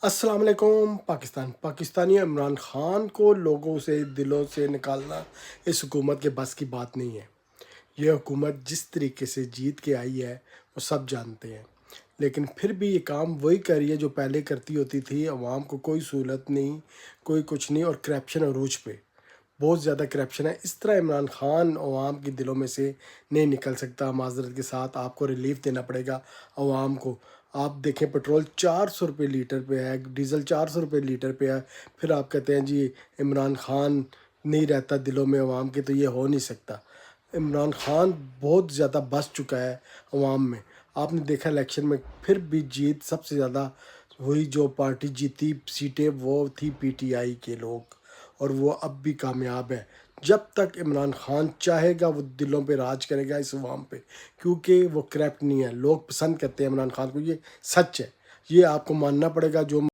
السلام علیکم پاکستانی عمران خان کو لوگوں سے دلوں سے نکالنا اس حکومت کے بس کی بات نہیں ہے۔ یہ حکومت جس طریقے سے جیت کے آئی ہے وہ سب جانتے ہیں، لیکن پھر بھی یہ کام وہی کر رہی ہے جو پہلے کرتی ہوتی تھی۔ عوام کو کوئی سہولت نہیں، کوئی کچھ نہیں، اور کرپشن عروج پہ، بہت زیادہ کرپشن ہے۔ اس طرح عمران خان عوام کے دلوں میں سے نہیں نکل سکتا۔ معذرت کے ساتھ آپ کو ریلیف دینا پڑے گا عوام کو۔ آپ دیکھیں پٹرول 400 روپے لیٹر پہ ہے، ڈیزل 400 روپے لیٹر پہ ہے، پھر آپ کہتے ہیں جی عمران خان نہیں رہتا دلوں میں عوام کے، تو یہ ہو نہیں سکتا۔ عمران خان بہت زیادہ بس چکا ہے عوام میں۔ آپ نے دیکھا الیکشن میں پھر بھی جیت سب سے زیادہ ہوئی، جو پارٹی جیتی سیٹیں وہ تھی پی ٹی آئی کے لوگ، اور وہ اب بھی کامیاب ہے۔ جب تک عمران خان چاہے گا وہ دلوں پہ راج کرے گا اس عوام پہ، کیونکہ وہ کرپٹ نہیں ہے۔ لوگ پسند کرتے ہیں عمران خان کو، یہ سچ ہے، یہ آپ کو ماننا پڑے گا۔ جو